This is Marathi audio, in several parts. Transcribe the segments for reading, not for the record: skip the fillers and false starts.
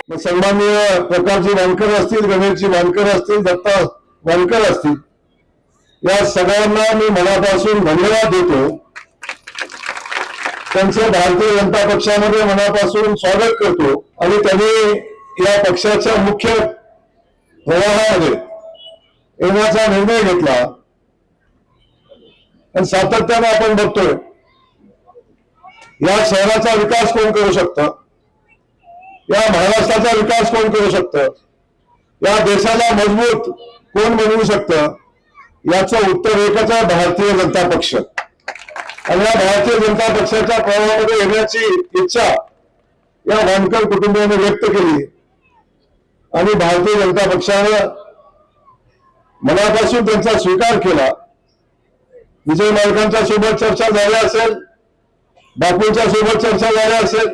सन्माननीय प्रकारची वानकर असतील, गणेशजी वानकर असतील, दत्ता वानकर असतील, या सगळ्यांना मी मनापासून धन्यवाद देतो. त्यांचं भारतीय जनता पक्षामध्ये मनापासून स्वागत करतो आणि त्यांनी या पक्षाच्या मुख्य प्रवाहामध्ये येण्याचा निर्णय घेतला. आणि सातत्याने आपण बघतोय या शहराचा विकास कोण करू शकतं, या महाराष्ट्राचा विकास कोण करू शकतं, या देशाला मजबूत कोण बनवू शकतं, याचं उत्तर एकच आहे, भारतीय जनता पक्ष. आणि या भारतीय जनता पक्षाच्या प्रवाहामध्ये येण्याची इच्छा या वानकर कुटुंबियांनी व्यक्त केली आणि भारतीय जनता पक्षाने मनापासून त्यांचा स्वीकार केला. विजय मालकांच्या सोबत चर्चा झाली असेल, बापूंच्या सोबत चर्चा झाली असेल,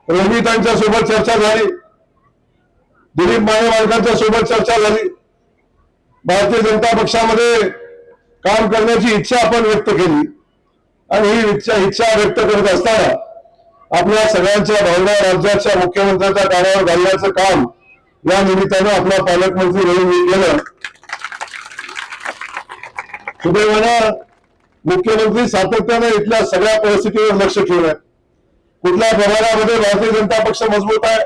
रोहितांच्या सोबत चर्चा झाली, दिलीप माने मालकांच्या सोबत चर्चा झाली. भारतीय जनता पक्षामध्ये काम करण्याची इच्छा आपण व्यक्त केली आणि ही इच्छा व्यक्त करत असताना आपल्या सगळ्यांच्या भावना राज्याच्या मुख्यमंत्र्यांच्या कानावर घालण्याचं काम या निमित्तानं आपला पालकमंत्री म्हणून केलं. सुदैवानं मुख्यमंत्री सातत्याने इथल्या सगळ्या परिस्थितीवर लक्ष ठेवलंय. कुठल्या प्रभागामध्ये भारतीय जनता पक्ष मजबूत आहे,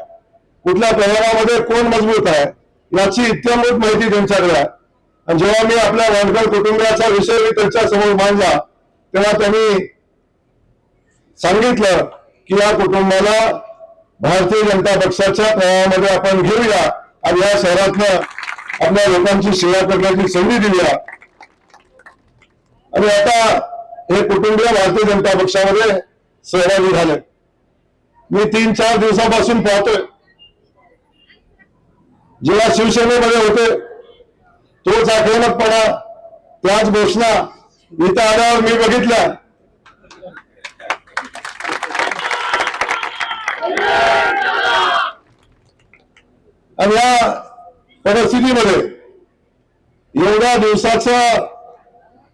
कुठल्या प्रभागामध्ये कोण मजबूत आहे, याची इत्यंभूत माहिती त्यांच्याकडे आहे. आणि जेव्हा मी आपल्या वानकर कुटुंबियाचा विषय त्यांच्या समोर मांडला तेव्हा त्यांनी सांगितलं की या कुटुंबाला भारतीय जनता पक्षाच्या प्रवाहामध्ये आपण घेऊया आणि या शहरातल्या आपल्या लोकांची सेवा करण्याची संधी दिली. आणि आता हे कुटुंबीय भारतीय जनता पक्षामध्ये सहभागी झाले. मी 3-4 दिवसापासून पाहतोय, जेव्हा शिवसेनेमध्ये होते तोच आक्रमकपणा, त्याच घोषणा इथं आल्यावर मी बघितल्या. आणि या परिस्थितीमध्ये एवढ्या दिवसाचं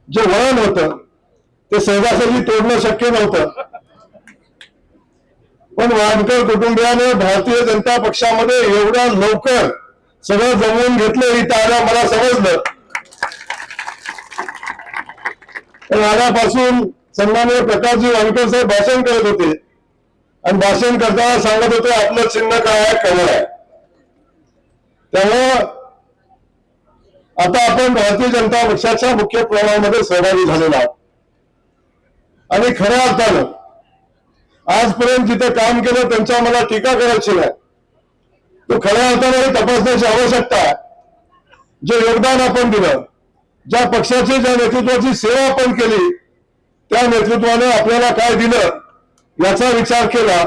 जे वळण होतं ते सहजासहजी तोडणं शक्य नव्हतं. पण वानकर कुटुंबियाने भारतीय जनता पक्षामध्ये एवढ्या लवकर सगळं जमवून घेतलं इथं आल्या मला समजलं. आल्यापासून सन्माननीय प्रकाशजी वानकर साहेब भाषण करत होते आणि भाषण करताना सांगत होते आपलं चिन्ह काय आहे, कमळ आहे. त्यामुळं आता आपण भारतीय जनता पक्षाच्या मुख्य प्रवाहामध्ये सहभागी झालेलो आहोत. आणि खऱ्या अर्थानं आजपर्यंत जिथे काम केलं त्यांच्या मला टीका करायची नाही, तो खऱ्या अर्थाने तपासण्याची आवश्यकता आहे. जे योगदान आपण दिलं, ज्या पक्षाची ज्या नेतृत्वाची सेवा आपण केली, त्या नेतृत्वाने आपल्याला काय दिलं याचा विचार केला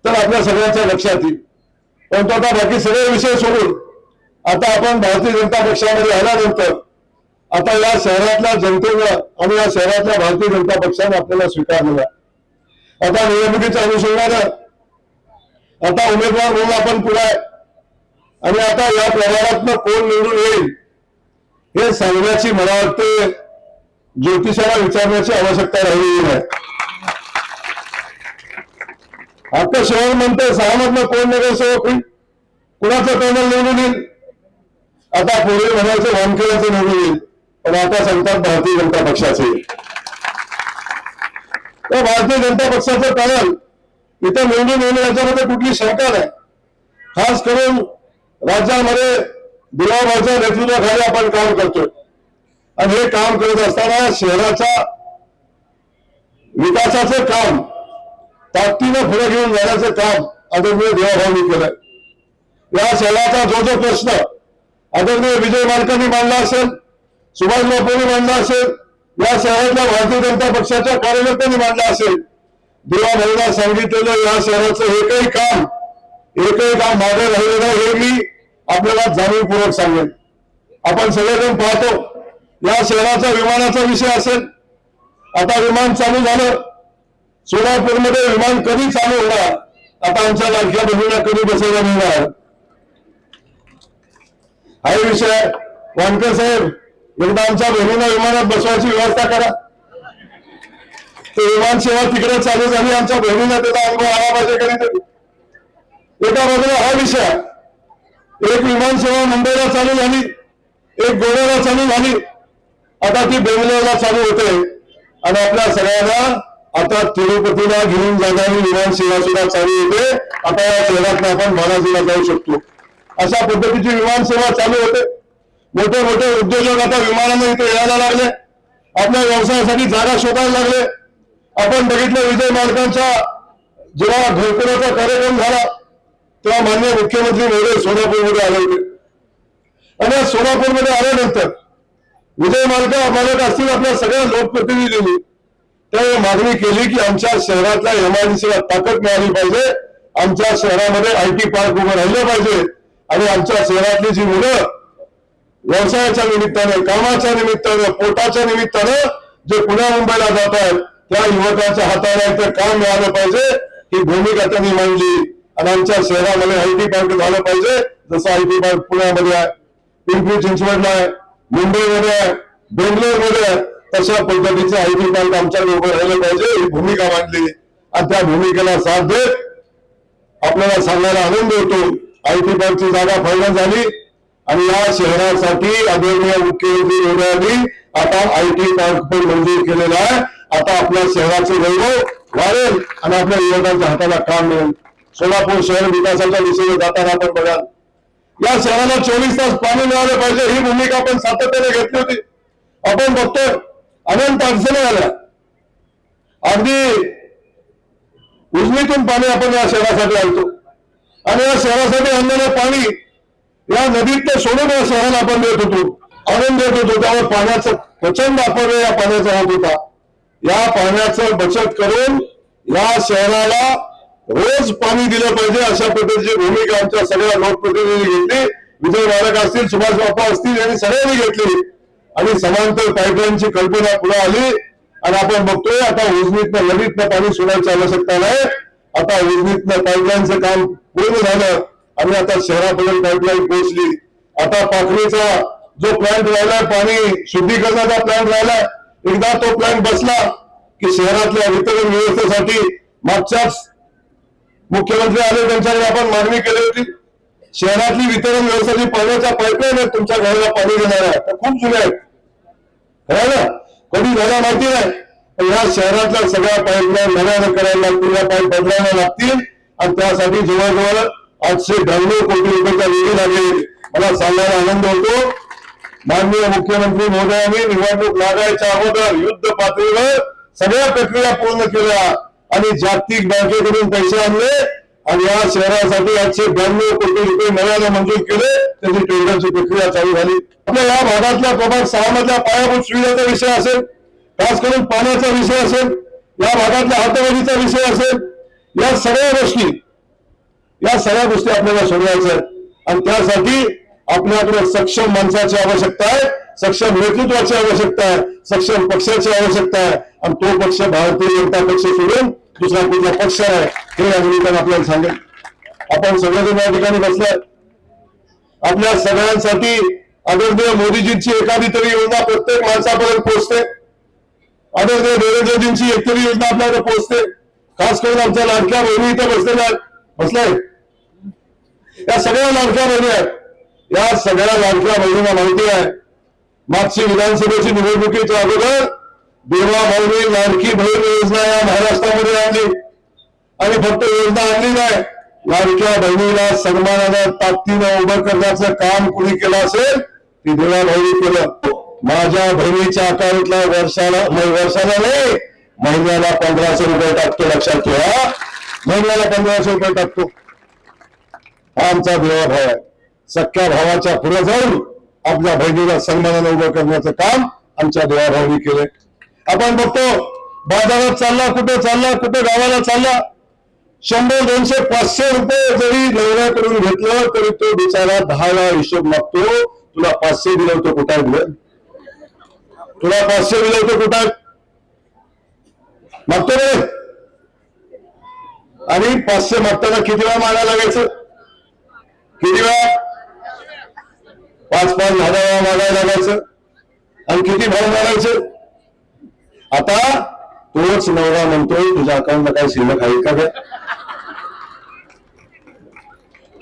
तर आपल्या सगळ्यांच्या लक्षात येईल. परंतु आता बाकी सगळे विषय सोडून आता आपण भारतीय जनता पक्षामध्ये आल्यानंतर आता या शहरातल्या जनतेनं आणि या शहरातल्या भारतीय जनता पक्षाने आपल्याला स्वीकारलेला. आता निवडणुकीच्या अनुषंगानं आता उमेदवार म्हणून आपण पुढे आहे आणि आता या प्रभागातनं कोण निवडून येईल हे सांगण्याची मला वाटते ज्योतिषाला विचारण्याची आवश्यकता राहिलेली नाही. आता शहर म्हणते 6 मधनं कोण नगरसेवक होईल, कुणाचं पॅनल निवडून येईल. आता पूर्वी म्हणायचं वानखेड्याचं निवडून येईल, पण आता सांगतात भारतीय जनता पक्षाचे. तर भारतीय जनता पक्षाचं पॅनल इथं निवडून येणं याच्यामध्ये कुठली शंका नाही. खास करून राज्यामध्ये दुलाभाईच्या नेतृत्वाखाली आपण काम करतोय आणि हे काम करत असताना शहराच्या विकासाचं काम ताकदीनं पुढे घेऊन जाण्याचं काम आदरणीय देवाभाऊंनी केलंय. या शहराचा जो प्रश्न आदरणीय विजय मालकांनी मांडला असेल, सुभाष बापूंनी मांडला असेल, या शहरातल्या भारतीय जनता पक्षाच्या कार्यकर्त्यांनी मांडला असेल, देवाभाऊंना सांगितलेलं या शहराचं एकही काम मागे राहिलं नाही हे मी आपल्याला जाणीवपूर्वक सांगेन. आपण सगळेजण पाहतो या शहराचा विमानाचा विषय असेल, आता विमान चालू झालं, सोलापूरमध्ये विमान कधी चालू होणार, आता आमच्या लाडक्या बहिणीला कधी बसायला मिळणार हा विषय. वानकर साहेब एकदा आमच्या बहिणीला विमानात बसवायची व्यवस्था करा. ते विमान सेवा तिकडे चालू झाली, आमच्या बहिणीला त्याचा अनुभव आला पाहिजे कधीतरी. एका बाजूला हा विषय, एक विमानसेवा मुंबईला चालू झाली, एक गोव्याला चालू झाली, आता ती बेंगलोरला चालू होते आणि आपल्या सगळ्यांना आता तिरुपतीला घेऊन जाणारी विमानसेवा सुद्धा चालू होते. आता या शहरात आपण बालाजीला जाऊ शकतो. अशा पद्धतीची विमानसेवा चालू होते. मोठे मोठे उद्योजक आता विमानाने इथे यायला लागले, आपल्या व्यवसायासाठी जागा शोधायला लागले. आपण बघितलं विजय मालकांचा जेव्हा घरकुलाचा कार्यक्रम झाला तेव्हा माननीय मुख्यमंत्री महोदय सोलापूरमध्ये आले होते आणि सोलापूरमध्ये आल्यानंतर विजय मालक असतील आपल्या सगळ्या लोकप्रतिनिधींनी त्यावेळी मागणी केली की आमच्या शहरातल्या एमआयडीसीला ताकद मिळाली पाहिजे, आमच्या शहरामध्ये आयटी पार्क उभं राहिलं पाहिजे आणि आमच्या शहरातली जी मुलं व्यवसायाच्या निमित्तानं, कामाच्या निमित्तानं, पोटाच्या निमित्तानं जे पुण्या मुंबईला जात आहेत त्या युवकांच्या हाताला इथं काम मिळालं पाहिजे ही भूमिका त्यांनी मांडली आणि आमच्या शहरामध्ये आयटी पार्क झालं पाहिजे. जसं आयटी पार्क पुण्यामध्ये आहे, पिंपरी चिंचवडला आहे, मुंबईमध्ये आहे, बेंगलोरमध्ये आहे, तशा पद्धतीचे आयटी पार्क आमच्याकडे उभं राहिलं पाहिजे ही भूमिका मांडली आणि त्या भूमिकेला साथ देत आपल्याला सांगायला आनंद होतो आयटी पार्कची जागा फायनल झाली आणि या शहरासाठी आदरणीय मुख्यमंत्री महोदयांनी आता आयटी पार्क पण मंजूर केलेला आहे. आता आपल्या शहराचे वैभव वाढेल आणि आपल्या युवकांच्या हाताला काम मिळेल. सोलापूर शहर विकासाच्या दिशेने जाताना आपण बघाल या शहराला 24 तास पाणी मिळालं पाहिजे ही भूमिका आपण सातत्याने घेतली होती. आपण बघतोय अनंत अडचणी आल्या, अगदी उजनीतून पाणी आपण या शहरासाठी आणतो आणि या शहरासाठी आणलेलं पाणी या नदीत ते सोडून या शहराला आपण देत होतो, आणून देत होतो. त्यामुळे पाण्याचं प्रचंड अपव्यय या पाण्याचा होत होता. या पाण्याचं बचत करून या शहराला रोज पाणी दिलं पाहिजे अशा पद्धतीची भूमिका आमच्या सगळ्या लोकप्रतिनिधी घेतली. विजय मालक असतील, सुभाष बाप्पा असतील यांनी सगळ्यांनी घेतली आणि समांतर पाईपलाईनची कल्पना पुढे आली आणि आपण बघतोय आता उजनीतनं नदीतनं पाणी सोडायची आवश्यकता नाही. आता उजनीतनं पाईपलाईनचं काम पूर्ण झालं आणि आता शहरापर्यंत पाईपलाईन पोहोचली. आता पाखरीचा जो प्लॅन्ट राहिलाय, पाणी शुद्धीकरणाचा प्लॅन्ट राहिलाय, एकदा तो प्लॅन्ट बसला की शहरातल्या वितरण व्यवस्थेसाठी मागच्याच मुख्यमंत्री आले त्यांच्याकडे आपण मागणी केली होती. शहरातली वितरण व्यवस्था जी पाण्याच्या पाईपलाईन आहेत तुमच्या घराला पाणी देणाऱ्या त्या खूप जुन्या आहेत, है ना, कधी झाल्या माहिती नाही. पण या शहरातल्या सगळ्या पाईपलाईन नव्यानं करायला लागतील, या पाईप बदलायला लागतील आणि त्यासाठी जवळजवळ 892 कोटी रुपयाचा निधी लागेल. मला सांगायला आनंद होतो माननीय मुख्यमंत्री महोदयांनी निवडणूक लागायच्या अगोदर युद्ध पातळीवर सगळ्या प्रक्रिया पूर्ण केल्या आणि जागतिक बँकेकडून पैसे आणले आणि या शहरासाठी 892 कोटी रुपये नव्याने मंजूर केले. त्याची टेंडरची प्रक्रिया चालू झाली. आपल्या या भागातल्या प्रभाग 6 मधल्या पायाभूत सुविधाचा विषय असेल, खास करून पाण्याचा विषय असेल, या भागातल्या हातवडीचा विषय असेल, या सगळ्या गोष्टी आपल्याला सोडवायच्या आहेत आणि त्यासाठी आपल्याकडे सक्षम माणसाची आवश्यकता आहे, सक्षम नेतृत्वाची आवश्यकता आहे, सक्षम पक्षाची आवश्यकता आहे आणि तो पक्ष भारतीय जनता पक्ष सोडून दुसरा कुठला पक्ष आहे हे या निमित्तानं आपल्याला सांगेल. आपण सगळेजण या ठिकाणी बसलाय. आपल्या सगळ्यांसाठी आदरणीय मोदीजींची एखादी तरी योजना प्रत्येक माणसापर्यंत पोहोचते. आदरणीय देवेंद्रजींची एक तरी योजना आपल्याकडे पोहोचते. खास करून आमच्या लाडक्या बहिणी इथं बसलाय. या सगळ्या लाडक्या बहिणी आहेत. या सगळ्या लाडक्या बहिणींना माहिती आहे मागची विधानसभेची निवडणुकीच्या अगोदर देवा भाऊनी लाडकी बहीण योजना या महाराष्ट्रामध्ये आणली आणि फक्त योजना आणली नाही, लाडक्या बहिणीला सन्मानानं ताकदीनं उभं करण्याचं काम कुणी केलं असेल ती देवा भाऊनी केलं. माझ्या बहिणीच्या अकाउंटला वर्षाला नाही महिन्याला 1500 रुपये टाकतो. लक्षात ठेवा, महिन्याला 1500 रुपये टाकतो. हा आमचा देवा भाव आहे. सख्या भावाच्या पुढे जाऊन आपल्या बहिणीला सन्मानानं उभं करण्याचं काम आमच्या देवा भाऊनी केलंय. आपण बघतो बाजारात चालला, कुठे गावाला चालला, 100, 200, 500 रुपये जरी नवऱ्याकडून घेतलं तरी तो बिचारा 10 वेळा हिशोब मागतो. तुला 500 दिलं होतं कुठे दिलं, तुला 500 दिलं होतं कुठे मागतो रे. आणि 500 मागताना किती वेळा मागायला लागायचं, किती वेळा 5-5 वेळा मागायला लागायचं आणि किती भाव मागायचे. आता तोच नवरा म्हणतोय तुझ्या अकाउंटला काही शिल्लक आहे का?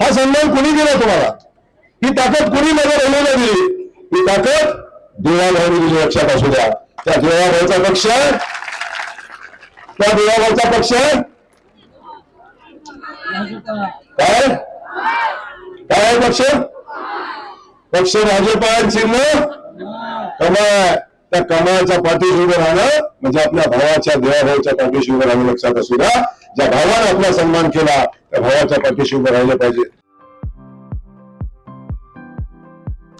हा सन्मान कोणी दिला तुम्हाला? ही ताकद कोणी माझ्या बहिणीला दिली? ही ताकद देवाभाऊनी दिली. लक्षात असू द्या. त्या देवाभाऊचा पक्ष, त्या देवाभाऊचा पक्ष काय काय पक्ष? पक्ष भाजपा चिन्ह कमळ. त्या कमळाच्या पाठीशी उभं राहणं म्हणजे आपल्या भावाच्या देवाभाऊच्या पाठीशी उभं राहणं. लक्षात असू द्या. ज्या भावाने आपला सन्मान केला त्या भावाच्या पाठीशी उभं राहिलं पाहिजे.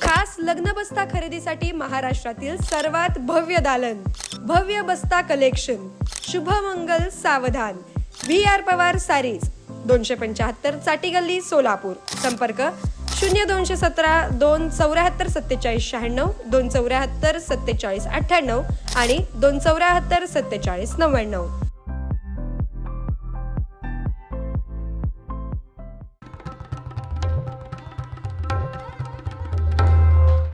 खास लग्न बस्ता खरेदीसाठी महाराष्ट्रातील सर्वात भव्य दालन, भव्य बस्ता कलेक्शन, शुभमंगल सावधान, VR पवार सारीज, 275 चाटी गल्ली, सोलापूर. संपर्क 0217 274 47 96, 274 47 98 आणि 274 47 99.